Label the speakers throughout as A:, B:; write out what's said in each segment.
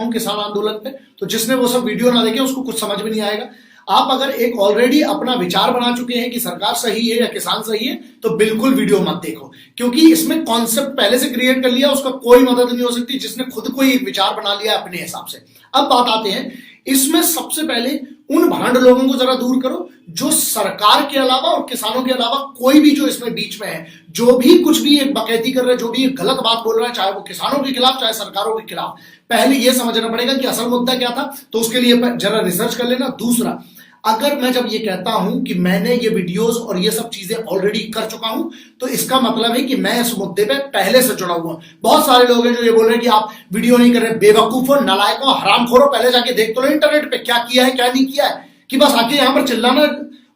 A: किसान आंदोलन पे, तो जिसने वो सब वीडियो ना देखे उसको कुछ समझ में नहीं आएगा। आप अगर एक ऑलरेडी अपना विचार बना चुके हैं कि सरकार सही है या किसान सही है, तो बिल्कुल वीडियो मत देखो, क्योंकि इसमें कॉन्सेप्ट पहले से क्रिएट कर लिया, उसका कोई मदद नहीं हो सकती जिसने खुद को एक विचार बना लिया अपने हिसाब से। अब बात आते हैं, इसमें सबसे पहले उन भांड लोगों को जरा दूर करो जो सरकार के अलावा और किसानों के अलावा कोई भी जो इसमें बीच में है, जो भी कुछ भी एक बकैती कर रहा है, जो भी एक गलत बात बोल रहा है, चाहे वो किसानों के खिलाफ चाहे सरकारों के खिलाफ, पहले यह समझना पड़ेगा कि असल मुद्दा क्या था, तो उसके लिए जरा रिसर्च कर लेना। दूसरा, अगर मैं जब ये कहता हूं कि मैंने ये वीडियोस और ये सब चीजें ऑलरेडी कर चुका हूं, तो इसका मतलब है कि मैं इस मुद्दे पे पहले से जुड़ा हुआ हूं। बहुत सारे लोग हैं जो ये बोल रहे हैं कि आप वीडियो नहीं कर रहे, बेवकूफो, नालायकों, हरामखोरों, पहले जाके देख तो लो इंटरनेट पे क्या किया है क्या नहीं किया है, कि बस आके यहां पर चिल्लाना।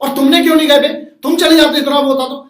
A: और तुमने क्यों नहीं गए, तुम चले जाते इतना होता तो।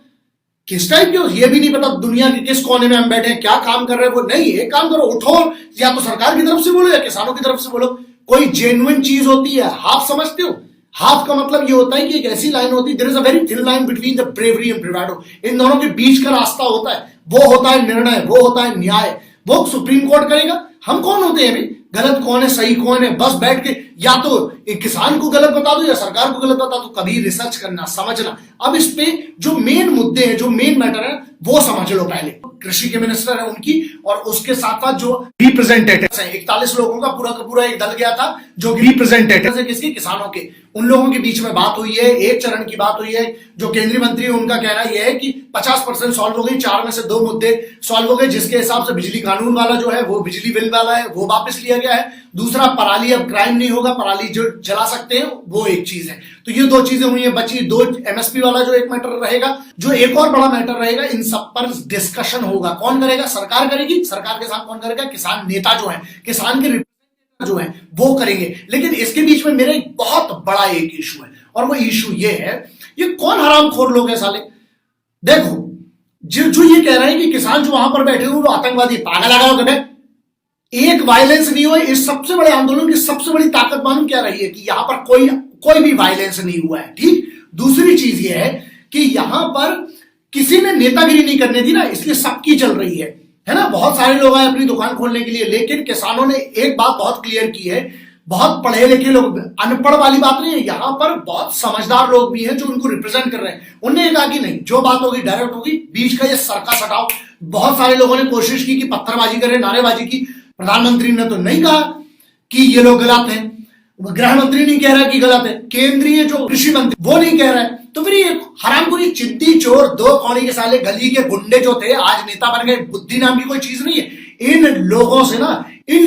A: किस टाइप के हो, ये भी नहीं पता दुनिया के किस कोने में हम बैठे हैं, क्या काम कर रहे हैं वो नहीं। एक काम करो, उठो, या तो सरकार की तरफ से बोलो या किसानों की तरफ से बोलो। कोई जेन्युइन चीज होती है, हाफ समझते हो? हाफ का मतलब ये होता है कि एक ऐसी लाइन होती है, there is a very thin line between the bravery and bravado. इन दोनों के बीच का रास्ता होता है, वो होता है निर्णय, वो होता है न्याय, वो सुप्रीम कोर्ट करेगा। हम कौन होते हैं अभी, गलत कौन है सही कौन है, बस बैठ के या तो एक किसान को गलत बता दो या सरकार को गलत बता दो। कभी रिसर्च करना, समझना। अब इस पे जो मेन मुद्दे हैं, जो मेन मैटर है, वो समझ लो पहले। कृषि के मिनिस्टर है उनकी, और उसके साथ साथ जो रिप्रेजेंटेटिव्स हैं, 41 लोगों का पूरा एक दल गया था, जो रिप्रेजेंटेटिव्स है किसके, किसानों के। उन लोगों के बीच में बात हुई है, एक चरण की बात हुई है। जो केंद्रीय मंत्री है उनका कहना यह है कि 50% सॉल्व हो गई, 4 में से 2 मुद्दे सॉल्व हो गए, जिसके हिसाब से बिजली कानून वाला जो है, वो बिजली बिल वाला है, वो वापस लिया गया है। दूसरा, पराली अब क्राइम नहीं होगा, पराली जो जला सकते हैं वो एक चीज है। तो ये 2 चीजें हुई है, बची 2 एमएसपी वाला जो एक मैटर रहेगा। जो एक और बड़ा मैटर रहेगा, इन सब पर डिस्कशन होगा। कौन करेगा? सरकार करेगी। सरकार के साथ कौन करेगा? किसान नेता जो है, किसान के जो है वो करेंगे। लेकिन इसके बीच में मेरा एक बहुत बड़ा एक इशू है, और वो इशू ये है, ये कौन हरामखोर लोग हैं साले। देखो, जो ये कह रहे हैं कि किसान जो वहां पर बैठे हुए वो आतंकवादी, पागल लगा हो गए। एक वायलेंस नहीं हुआ। इस सबसे बड़े आंदोलन की सबसे बड़ी ताकत मालूम क्या रही है? कि यहां पर कोई भी वायलेंस नहीं हुआ है। ठीक। दूसरी चीज ये है कि यहां पर किसी ने नेतागिरी नहीं करने दी ना, इसलिए सबकी चल रही है ना। बहुत सारे लोग आए अपनी दुकान खोलने के लिए, लेकिन किसानों ने एक बात बहुत क्लियर की है। बहुत पढ़े लिखे लोग, अनपढ़ वाली बात नहीं है, यहां पर बहुत समझदार लोग भी हैं जो उनको रिप्रेजेंट कर रहे हैं। उन्होंने कहा कि नहीं, जो बात होगी डायरेक्ट होगी, बीच का ये सरकस हटाओ। बहुत सारे लोगों ने कोशिश की कि पत्थरबाजी करें, नारेबाजी की। प्रधानमंत्री ने तो नहीं कहा कि ये लोग गलत हैं, गृह मंत्री नहीं कह रहा कि गलत है, केंद्रीय जो कृषि मंत्री वो नहीं कह रहा है। तो फिर ये हरामखोरी, चिद्दी चोर, 2 कौड़ी के साले, गली के गुंडे जो थे आज नेता बन गए। बुद्धि नाम की कोई चीज नहीं है। इन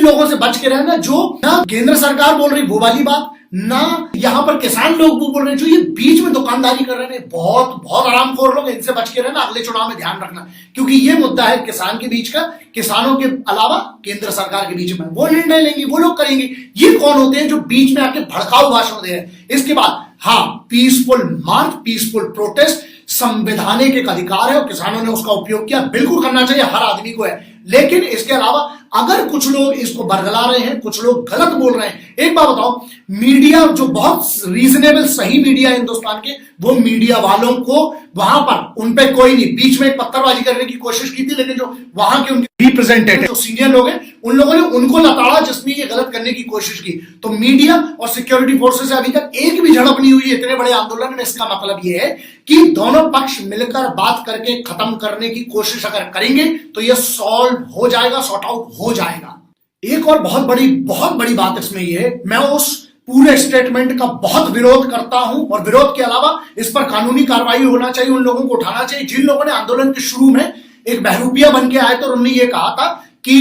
A: लोगों से बच के रहना, जो ना केंद्र सरकार बोल रही वो वाली बात, ना यहां पर किसान लोग वो बोल रहे हैं, जो ये बीच में दुकानदारी कर रहे हैं, बहुत बहुत आरामखोर लोग, इनसे बच के रहना। अगले चुनाव में ध्यान रखना, क्योंकि ये मुद्दा है किसान के बीच का, किसानों के अलावा केंद्र सरकार के बीच में। वो निर्णय लेंगे, वो लोग करेंगे। ये कौन होते हैं जो बीच में आके भड़काऊ भाषण दे रहे हैं? इसके बाद हाँ, पीसफुल मार्च, पीसफुल प्रोटेस्ट संवैधानिक एक अधिकार है और किसानों ने उसका उपयोग किया, बिल्कुल करना चाहिए, हर आदमी को है। लेकिन इसके अलावा अगर कुछ लोग इसको बरगला रहे हैं, कुछ लोग गलत बोल रहे हैं, एक बात बताओ, मीडिया जो बहुत रीजनेबल सही मीडिया है हिंदुस्तान के, वो मीडिया वालों को वहां पर उन पे कोई नहीं, बीच में एक पत्थरबाजी करने की कोशिश की थी, लेकिन जो वहां के उनके रिप्रेजेंटेटिव जो सीनियर लोग हैं, उन लोगों ने उनको लताड़ा जिसने ये गलत करने की कोशिश की। तो मीडिया और सिक्योरिटी फोर्सेस से अभी तक एक भी झड़प नहीं हुई इतने बड़े आंदोलन में। इसका मतलब ये है कि दोनों पक्ष मिलकर बात करके खत्म करने की कोशिश अगर करेंगे तो ये सॉल्व हो जाएगा, सॉर्ट आउट हो जाएगा। एक और बहुत बड़ी बात इसमें ये है, मैं उस पूरे स्टेटमेंट का बहुत विरोध करता हूं, और विरोध के अलावा इस पर कानूनी कार्रवाई होना चाहिए, उन लोगों को उठाना चाहिए जिन लोगों ने आंदोलन के शुरू में एक बहरूपिया बन के आए तो उन्होंने ये कहा था कि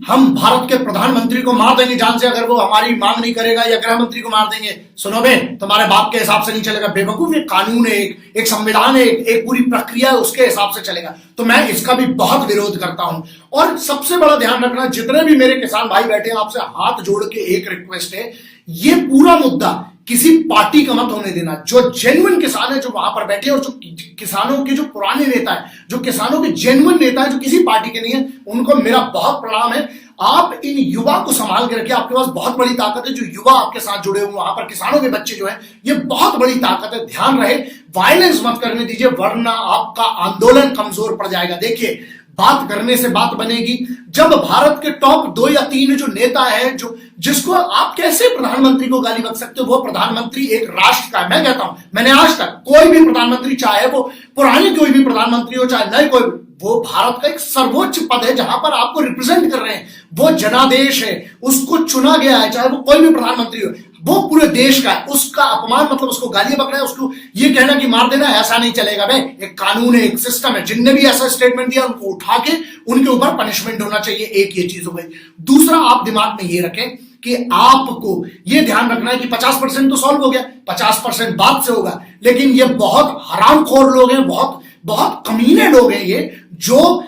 A: हम भारत के प्रधानमंत्री को मार देंगे जान से अगर वो हमारी मांग नहीं करेगा, या गृह मंत्री को मार देंगे। सुनो बे, तुम्हारे बाप के हिसाब से नहीं चलेगा बेवकूफ। एक कानून है, एक संविधान है, एक पूरी प्रक्रिया है, उसके हिसाब से चलेगा। तो मैं इसका भी बहुत विरोध करता हूं। और सबसे बड़ा ध्यान रखना, जितने भी मेरे किसान भाई बैठे हैं, आपसे हाथ जोड़ के एक रिक्वेस्ट है, ये पूरा मुद्दा किसी पार्टी का मत होने देना। जो जेन्युइन किसान है जो वहां पर बैठे, और जो किसानों के जो पुराने नेता है, जो किसानों के जेन्युइन नेता है, जो किसी पार्टी के नहीं है, उनको मेरा बहुत प्रणाम है। आप इन युवा को संभाल के रखिए, आपके पास बहुत बड़ी ताकत है। जो युवा आपके साथ जुड़े हुए वहां पर किसानों के बच्चे जो हैं, ये बहुत बड़ी ताकत है। ध्यान रहे, वायलेंस मत करने दीजिए, वरना आपका आंदोलन कमजोर पड़ जाएगा। देखिए, बात करने से बात बनेगी। जब भारत के टॉप 2 या 3 जो नेता है, जो जिसको आप कैसे प्रधानमंत्री को गाली बक सकते हो? वो प्रधानमंत्री एक राष्ट्र का है। मैं कहता हूं, मैंने आज तक कोई भी प्रधानमंत्री, चाहे वो पुराने कोई भी प्रधानमंत्री हो, चाहे नए कोई, वो भारत का एक सर्वोच्च पद है जहां पर आपको रिप्रेजेंट कर रहे हैं। वो जनादेश है, उसको चुना गया है, चाहे वो कोई भी प्रधानमंत्री हो, वो पूरे देश का है। उसका अपमान मतलब उसको गालियां बक रहा है, उसको ये कहना कि मार देना, ऐसा नहीं चलेगा भाई। एक कानून है, एक सिस्टम है। जिनने भी ऐसा स्टेटमेंट दिया उनको उठा के उनके ऊपर पनिशमेंट होना चाहिए। एक ये चीज हो गई। दूसरा, आप दिमाग में ये रखें कि आपको ये ध्यान रखना है कि 50% तो सॉल्व हो गया, 50% बात से होगा, लेकिन ये बहुत हरामखोर लोग हैं, बहुत बहुत कमीने लोग हैं ये, जो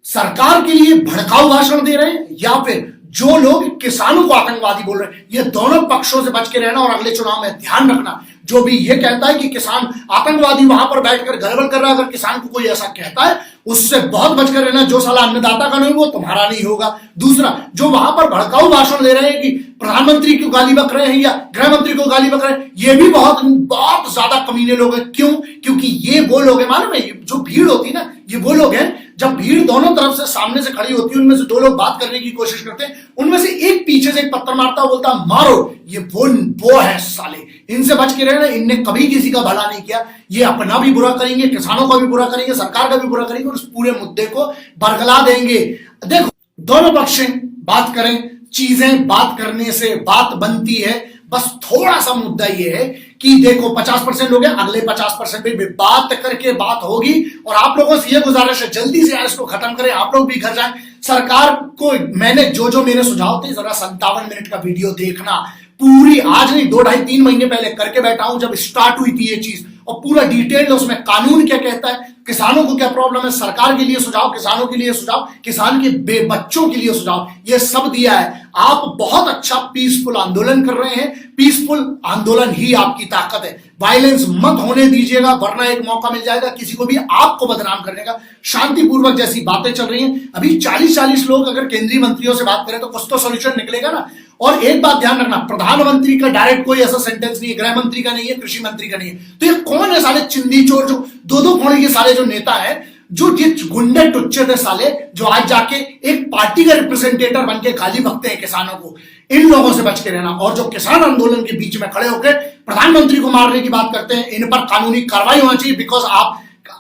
A: सरकार के लिए भड़काऊ भाषण दे रहे हैं या फिर जो लोग किसानों को आतंकवादी बोल रहे हैं। ये दोनों पक्षों से बच के रहना और अगले चुनाव में ध्यान रखना। जो भी ये कहता है कि किसान आतंकवादी वहां पर बैठकर गड़बड़ कर रहा है, अगर किसान को कोई ऐसा कहता है उससे बहुत बचकर रहना। जो साला अन्नदाता का नहीं वो तुम्हारा नहीं होगा। दूसरा, जो वहां पर भड़काऊ भाषण दे रहे हैं कि प्रधानमंत्री को गाली बक रहे हैं या गृह मंत्री को गाली बक रहे हैं, ये भी बहुत बहुत ज्यादा कमीने लोग हैं। क्यों? क्योंकि ये वो लोग हैं, मालूम है, जो भीड़ होती है ना, ये वो लोग हैं, जब भीड़ दोनों तरफ से सामने से खड़ी होती है, उनमें से 2 लोग बात करने की कोशिश करते हैं, उनमें से एक पीछे से एक पत्थर मारता बोलता मारो। ये वो है साले, इनसे बच के रहना। इनने कभी किसी का भला नहीं किया। ये अपना भी बुरा करेंगे, किसानों का भी बुरा करेंगे, सरकार का भी बुरा करेंगे और इस पूरे मुद्दे को बरगला देंगे। देखो, दोनों पक्ष बात करें, चीजें बात करने से बात बनती है। बस थोड़ा सा मुद्दा ये है कि देखो 50% लोग हैं, अगले 50% भी बात करके बात होगी। और आप लोगों से ये गुजारिश है, जल्दी से इसको खत्म करें, आप लोग भी घर जाएं। सरकार को मैंने जो मेरे सुझाव थे, जरा 57 मिनट का वीडियो देखना पूरी, आज नहीं 2 ढाई 3 महीने पहले करके बैठा हूं, जब स्टार्ट हुई थी ये चीज, और पूरा डिटेल्ड उसमें कानून क्या कहता है, किसानों को क्या प्रॉब्लम है, सरकार के लिए सुझाव, किसानों के लिए सुझाव, किसान के बच्चों के लिए सुझाव, ये सब दिया है। आप बहुत अच्छा पीसफुल आंदोलन कर रहे हैं। पीसफुल आंदोलन ही आपकी ताकत है। वायलेंस मत होने दीजिएगा, वरना एक मौका मिल जाएगा किसी को भी आपको बदनाम करने का। शांतिपूर्वक जैसी बातें चल रही हैं, अभी 40-40 लोग अगर केंद्रीय मंत्रियों से बात करें तो कुछ तो सोल्यूशन निकलेगा ना। और एक बात ध्यान रखना, प्रधानमंत्री का डायरेक्ट कोई ऐसा सेंटेंस नहीं है, गृह मंत्री का नहीं है, कृषि मंत्री का नहीं है। तो ये कौन है साले चिंदी चोर, जो 2-2 कोड़े के साले जो नेता है, जो ये गुंडे टुच्चे थे साले, जो आज जाके एक पार्टी का रिप्रेजेंटेटिव बन के गाली बकते हैं किसानों को। इन लोगों से बच के रहना। और जो किसान आंदोलन के बीच में खड़े होकर प्रधानमंत्री को मारने की बात करते हैं, इन पर कानूनी कार्रवाई होनी चाहिए। बिकॉज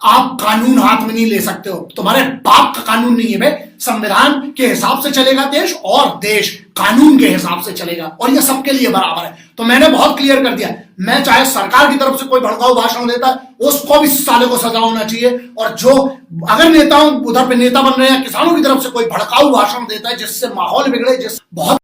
A: आप कानून हाथ में नहीं ले सकते हो, तुम्हारे बाप का कानून नहीं है भाई। संविधान के हिसाब से चलेगा देश, और देश कानून के हिसाब से चलेगा, और ये सबके लिए बराबर है। तो मैंने बहुत क्लियर कर दिया, मैं चाहे सरकार की तरफ से कोई भड़काऊ भाषण देता है, उसको भी साले को सजा होना चाहिए। और जो अगर नेताओं उधर पे नेता बन रहे हैं, किसानों की तरफ से कोई भड़काऊ भाषण देता है जिससे माहौल बिगड़े, जिस बहुत